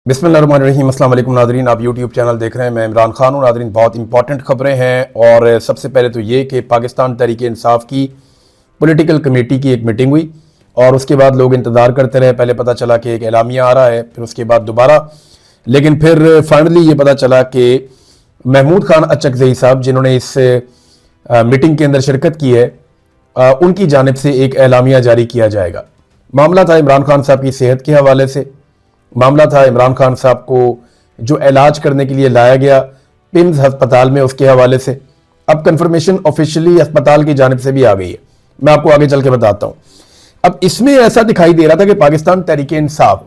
बिस्मिल्लाहिर्रहमानिर्रहीम। अस्सलाम वालेकुम नाज़रीन, आप यूट्यूब चैनल देख रहे हैं। मैं इमरान खान हूँ। नाज़रीन, बहुत इंपॉर्टेंट खबरें हैं और सबसे पहले तो ये कि पाकिस्तान तहरीक इंसाफ की पॉलिटिकल कमेटी की एक मीटिंग हुई और उसके बाद लोग इंतज़ार करते रहे। पहले पता चला कि एक एलामिया आ रहा है, फिर उसके बाद दोबारा, लेकिन फिर फाइनली ये पता चला कि महमूद खान अचकज़ई साहब जिन्होंने इस मीटिंग के अंदर शिरकत की है, उनकी जानिब से एक एलामिया जारी किया जाएगा। मामला था इमरान खान साहब की सेहत के हवाले से, मामला था इमरान खान साहब को जो इलाज करने के लिए लाया गया पिम्स अस्पताल में, उसके हवाले से। अब कंफर्मेशन ऑफिशियली अस्पताल की जानिब से भी आ गई है, मैं आपको आगे चल के बताता हूं। अब इसमें ऐसा दिखाई दे रहा था कि पाकिस्तान तहरीक इंसाफ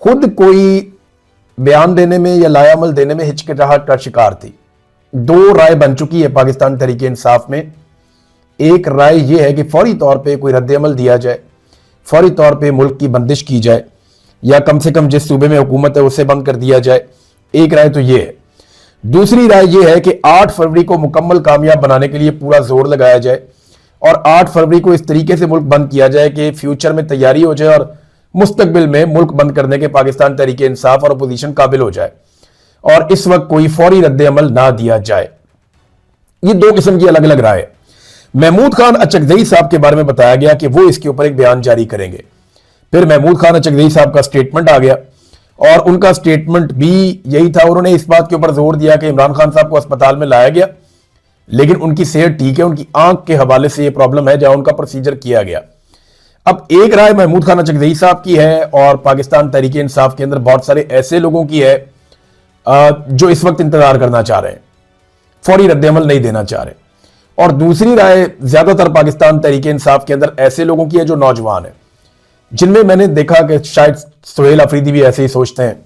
खुद कोई बयान देने में या लायामल देने में हिचकिचाहट का शिकार थी। दो राय बन चुकी है पाकिस्तान तहरीक इंसाफ में। एक राय यह है कि फौरी तौर पर कोई रद्द-ए-अमल दिया जाए, फौरी तौर पर मुल्क की बंदिश की जाए, या कम से कम जिस सूबे में हुकूमत है उसे बंद कर दिया जाए। एक राय तो ये है। दूसरी राय ये है कि 8 फरवरी को मुकम्मल कामयाब बनाने के लिए पूरा जोर लगाया जाए और 8 फरवरी को इस तरीके से मुल्क बंद किया जाए कि फ्यूचर में तैयारी हो जाए और मुस्तकबिल में मुल्क बंद करने के पाकिस्तान तहरीक इंसाफ और अपोजिशन काबिल हो जाए और इस वक्त कोई फौरी रद्द-ए-अमल ना दिया जाए। ये दो किस्म की अलग अलग राय है। महमूद खान अचकज़ई साहब के बारे में बताया गया कि वो इसके ऊपर एक बयान जारी करेंगे। फिर महमूद खान अचकज़ई साहब का स्टेटमेंट आ गया और उनका स्टेटमेंट भी यही था। उन्होंने इस बात के ऊपर जोर दिया कि इमरान खान साहब को अस्पताल में लाया गया, लेकिन उनकी सेहत ठीक है, उनकी आंख के हवाले से ये प्रॉब्लम है जहां उनका प्रोसीजर किया गया। अब एक राय महमूद खान अचकज़ई साहब की है और पाकिस्तान तहरीक इंसाफ के अंदर बहुत सारे ऐसे लोगों की है जो इस वक्त इंतजार करना चाह रहे हैं, फौरी रद्द-ए-अमल नहीं देना चाह रहे। और दूसरी राय ज्यादातर पाकिस्तान तहरीक इंसाफ के अंदर ऐसे लोगों की है जो नौजवान है, जिनमें मैंने देखा कि शायद सुहेल अफरीदी भी ऐसे ही सोचते हैं,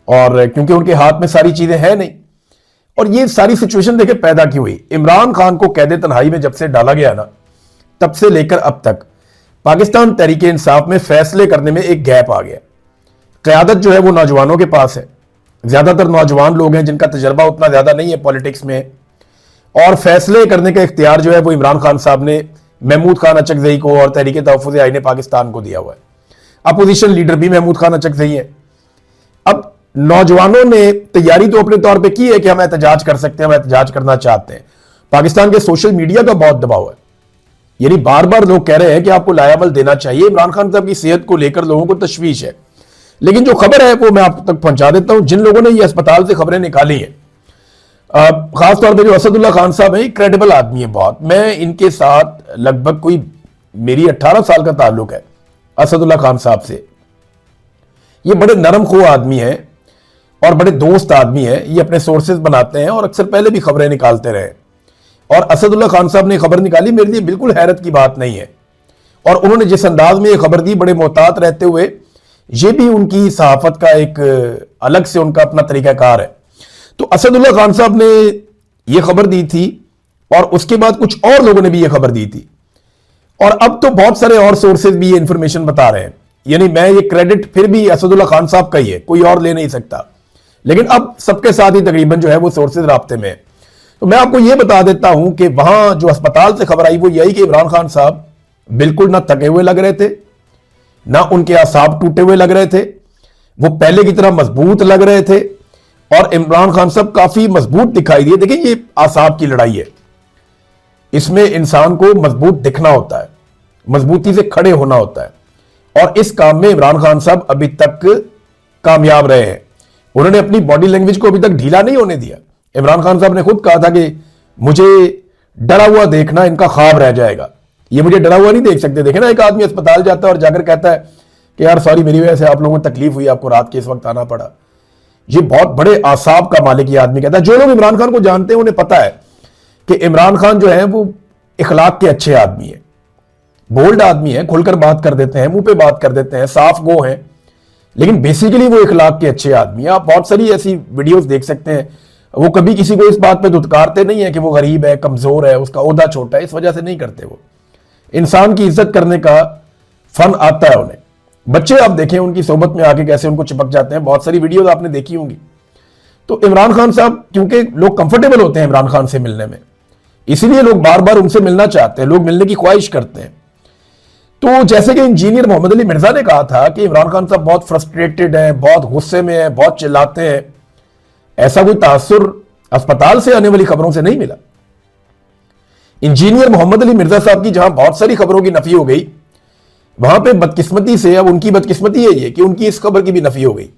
और क्योंकि उनके हाथ में सारी चीजें हैं नहीं। और ये सारी सिचुएशन देखे पैदा की हुई इमरान खान को कैद तन्हाई में जब से डाला गया ना, तब से लेकर अब तक पाकिस्तान तहरीक इंसाफ में फैसले करने में एक गैप आ गया। क़यादत जो है वो नौजवानों के पास है, ज्यादातर नौजवान लोग हैं जिनका तजर्बा उतना ज्यादा नहीं है पॉलिटिक्स में, और फैसले करने का इख्तियार जो है वो इमरान खान साहब ने महमूद खान अचकज़ई को और तहरीक तहफ़्फ़ुज़ आईन पाकिस्तान को दिया हुआ है। अपोजिशन लीडर भी महमूद खान अचकज़ई है। अब नौजवानों ने तैयारी तो अपने तौर पे की है कि हम एहतजाज कर सकते हैं, हम एहतजाज करना चाहते हैं। पाकिस्तान के सोशल मीडिया का बहुत दबाव है, यानी बार बार लोग कह रहे हैं कि आपको लायामल देना चाहिए। इमरान खान साहब की सेहत को लेकर लोगों को तशवीश है, लेकिन जो खबर है वो मैं आप तक पहुंचा देता हूं। जिन लोगों ने ये अस्पताल से खबरें निकाली हैं, खासतौर पे जो असदुल्ला खान साहब है, क्रेडिबल आदमी है बहुत। मैं इनके साथ लगभग कोई मेरी 18 साल का ताल्लुक है असदुल्ला खान साहब से। ये बड़े नरम खो आदमी है और बड़े दोस्त आदमी है। ये अपने सोर्सेज बनाते हैं और अक्सर पहले भी खबरें निकालते रहे, और असदुल्ला खान साहब ने खबर निकाली, मेरे लिए बिल्कुल हैरत की बात नहीं है। और उन्होंने जिस अंदाज में ये खबर दी, बड़े मोहतात रहते हुए, ये भी उनकी सहाफत का एक अलग से उनका अपना तरीकाकार है। तो असदुल्ला खान साहब ने यह खबर दी थी और उसके बाद कुछ और लोगों ने भी यह खबर दी थी, और अब तो बहुत सारे और सोर्सेज भी ये इंफॉर्मेशन बता रहे हैं। यानी मैं ये क्रेडिट फिर भी असदुल्ला खान साहब का ही है, कोई और ले नहीं सकता, लेकिन अब सबके साथ ही तकरीबन जो है वो सोर्सेज राब्ते में है। तो मैं आपको यह बता देता हूं कि वहां जो अस्पताल से खबर आई वो यही कि इमरान खान साहब बिल्कुल ना थके हुए लग रहे थे, ना उनके आसाब टूटे हुए लग रहे थे, वो पहले की तरह मजबूत लग रहे थे, और इमरान खान साहब काफी मजबूत दिखाई दिए। देखिए, ये आसाब की लड़ाई है, इसमें इंसान को मजबूत दिखना होता है, मजबूती से खड़े होना होता है, और इस काम में इमरान खान साहब अभी तक कामयाब रहे हैं। उन्होंने अपनी बॉडी लैंग्वेज को अभी तक ढीला नहीं होने दिया। इमरान खान साहब ने खुद कहा था कि मुझे डरा हुआ देखना इनका ख्वाब रह जाएगा, ये मुझे डरा हुआ नहीं देख सकते। देखे ना, एक आदमी अस्पताल जाता है और जाकर कहता है कि यार सॉरी, मेरी वजह से आप लोगों को तकलीफ हुई, आपको रात के इस वक्त आना पड़ा। ये बहुत बड़े आसाब का मालिक ये आदमी कहता है। जो लोग इमरान खान को जानते हैं उन्हें पता है कि इमरान खान जो है वो इखलाक के अच्छे आदमी है, बोल्ड आदमी है, खुलकर बात कर देते हैं, मुंह पे बात कर देते हैं, साफ गो हैं, लेकिन बेसिकली वो इखलाक के अच्छे आदमी है। आप बहुत सारी ऐसी वीडियोस देख सकते हैं, वो कभी किसी को इस बात पे धुतकारते नहीं है कि वो गरीब है, कमजोर है, उसका ओहदा छोटा है, इस वजह से नहीं करते। वो इंसान की इज्जत करने का फन आता है उन्हें। बच्चे आप देखें उनकी सोबत में आके कैसे उनको चिपक जाते हैं, बहुत सारी वीडियोस आपने देखी होंगी। तो इमरान खान साहब, क्योंकि लोग कंफर्टेबल होते हैं इमरान खान से मिलने में, इसीलिए लोग बार बार उनसे मिलना चाहते हैं, लोग मिलने की ख्वाहिश करते हैं। तो जैसे कि इंजीनियर मोहम्मद अली मिर्जा ने कहा था कि इमरान खान साहब बहुत फ्रस्ट्रेटेड हैं, बहुत गुस्से में हैं, बहुत चिल्लाते हैं, ऐसा कोई तासुर अस्पताल से आने वाली खबरों से नहीं मिला। इंजीनियर मोहम्मद अली मिर्जा साहब की जहां बहुत सारी खबरों की नफी हो गई, वहां पे बदकिस्मती से, अब उनकी बदकिस्मती है ये कि उनकी इस खबर की भी नफी हो गई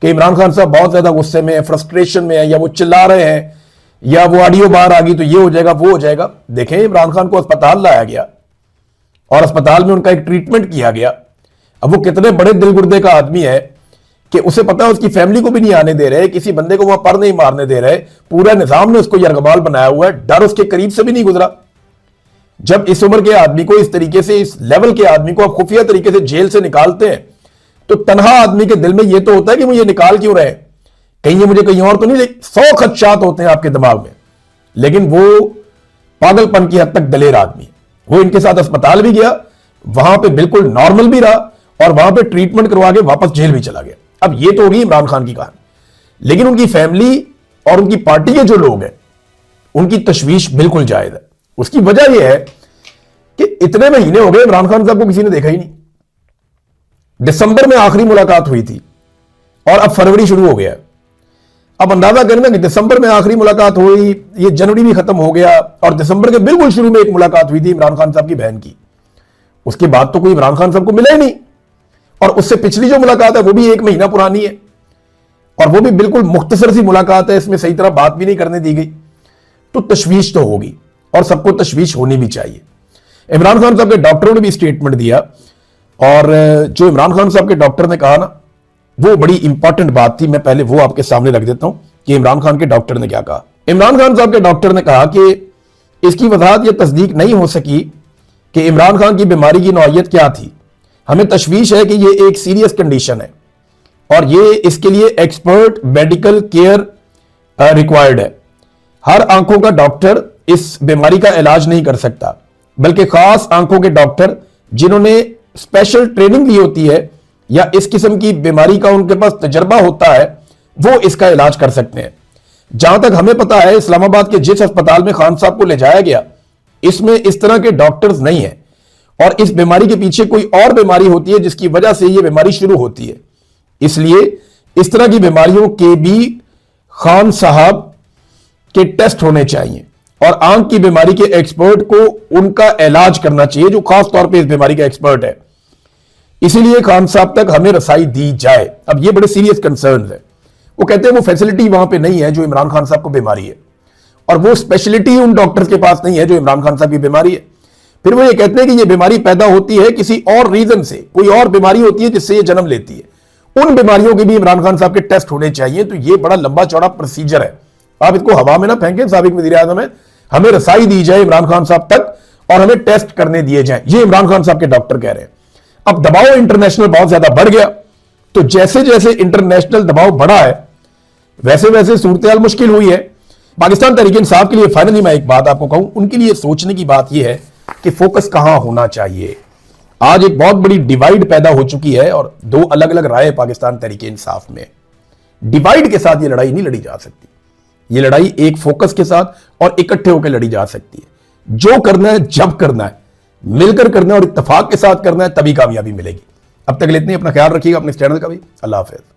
कि इमरान खान साहब बहुत ज्यादा गुस्से में है, फ्रस्ट्रेशन में है, या वो चिल्ला रहे हैं, या वो ऑडियो बाहर आ गई तो ये हो जाएगा वो हो जाएगा। देखें, इमरान खान को अस्पताल लाया गया और अस्पताल में उनका एक ट्रीटमेंट किया गया। अब वो कितने बड़े दिल गुर्दे का आदमी है कि उसे पता है उसकी फैमिली को भी नहीं आने दे रहे, किसी बंदे को वहां पर नहीं मारने दे रहे, पूरा निजाम ने उसको यरगमाल बनाया हुआ है, डर उसके करीब से भी नहीं गुजरा। जब इस उम्र के आदमी को, इस तरीके से, इस लेवल के आदमी को आप खुफिया तरीके से जेल से निकालते हैं, तो तनहा आदमी के दिल में यह तो होता है कि मुझे निकाल क्यों रहे, कहीं ये मुझे कहीं और तो नहीं। 100 खदशात होते हैं आपके दिमाग में, लेकिन वो पागलपन की हद तक दलेर आदमी है। वो इनके साथ अस्पताल भी गया, वहां पे बिल्कुल नॉर्मल भी रहा और वहां पे ट्रीटमेंट करवा के वापस जेल भी चला गया। अब ये तो होगी इमरान खान की कहानी, लेकिन उनकी फैमिली और उनकी पार्टी के जो लोग हैं उनकी तशवीश बिल्कुल जायज है। उसकी वजह यह है कि इतने महीने हो गए इमरान खान साहब को किसी ने देखा ही नहीं। दिसंबर में आखिरी मुलाकात हुई थी और अब फरवरी शुरू हो गया। अब अंदाजा करना कि दिसंबर में आखिरी मुलाकात हुई, ये जनवरी भी खत्म हो गया और दिसंबर के बिल्कुल शुरू में एक मुलाकात हुई थी इमरान खान साहब की बहन की। उसके बाद तो कोई इमरान खान साहब को मिला ही नहीं, और उससे पिछली जो मुलाकात है वो भी 1 महीना पुरानी है, और वो भी बिल्कुल मुख्तसर सी मुलाकात है, इसमें सही तरह बात भी नहीं करने दी गई। तो तशवीश तो होगी और सबको तशवीश होनी भी चाहिए। इमरान खान साहब के डॉक्टरों ने भी स्टेटमेंट दिया, और जो इमरान खान साहब के डॉक्टर ने कहा ना, वो बड़ी इंपॉर्टेंट बात थी। मैं पहले वो आपके सामने रख देता हूं कि इमरान खान के डॉक्टर ने क्या कहा। इमरान खान साहब के डॉक्टर ने कहा कि इसकी वजाहत यह तस्दीक नहीं हो सकी कि इमरान खान की बीमारी की नौइयत क्या थी। हमें तशवीश है कि यह एक सीरियस कंडीशन है और ये इसके लिए एक्सपर्ट मेडिकल केयर रिक्वायर्ड है। हर आंखों का डॉक्टर इस बीमारी का इलाज नहीं कर सकता, बल्कि खास आंखों के डॉक्टर जिन्होंने स्पेशल ट्रेनिंग ली होती है या इस किस्म की बीमारी का उनके पास तजर्बा होता है, वो इसका इलाज कर सकते हैं। जहां तक हमें पता है, इस्लामाबाद के जिस अस्पताल में खान साहब को ले जाया गया, इसमें इस तरह के डॉक्टर्स नहीं है, और इस बीमारी के पीछे कोई और बीमारी होती है जिसकी वजह से यह बीमारी शुरू होती है। इसलिए इस तरह की बीमारियों के भी खान साहब के टेस्ट होने चाहिए और आंख की बीमारी के एक्सपर्ट को उनका इलाज करना चाहिए जो खास तौर पे इस बीमारी का एक्सपर्ट है। इसीलिए खान साहब तक हमें रसाई दी जाए। अब ये बड़े सीरियस कंसर्न है। वो कहते हैं वो फैसिलिटी वहां पे नहीं है जो इमरान खान साहब को बीमारी है, और वो स्पेशलिटी उन डॉक्टर्स के पास नहीं है जो इमरान खान साहब की बीमारी है। फिर वो ये कहते हैं कि ये बीमारी पैदा होती है किसी और रीजन से, कोई और बीमारी होती है जिससे ये जन्म लेती है। उन बीमारियों के भी इमरान खान साहब के टेस्ट होने चाहिए। तो ये बड़ा लंबा चौड़ा प्रोसीजर है, आप इसको हवा में ना फेंकें। साबिक वज़ीर आज़म है, हमें रसाई दी जाए इमरान खान साहब तक और हमें टेस्ट करने दिए जाएं, ये इमरान खान साहब के डॉक्टर कह रहे हैं। अब दबाव इंटरनेशनल बहुत ज्यादा बढ़ गया, तो जैसे जैसे इंटरनेशनल दबाव बढ़ा है वैसे वैसे सूरत-ए-हाल मुश्किल हुई है। पाकिस्तान तहरीक इंसाफ के लिए फाइनली मैं एक बात आपको कहूं, उनके लिए सोचने की बात यह है कि फोकस कहां होना चाहिए। आज एक बहुत बड़ी डिवाइड पैदा हो चुकी है और 2 अलग अलग राय पाकिस्तान तहरीक इंसाफ में। डिवाइड के साथ ये लड़ाई नहीं लड़ी जा सकती, ये लड़ाई एक फोकस के साथ और इकट्ठे होकर लड़ी जा सकती है। जो करना है, जब करना है, मिलकर करना है और इत्तेफाक के साथ करना है, तभी कामयाबी मिलेगी। अब तक इतनी, अपना ख्याल रखिएगा, अपने इस चैनल का भी। अल्लाह हाफिज।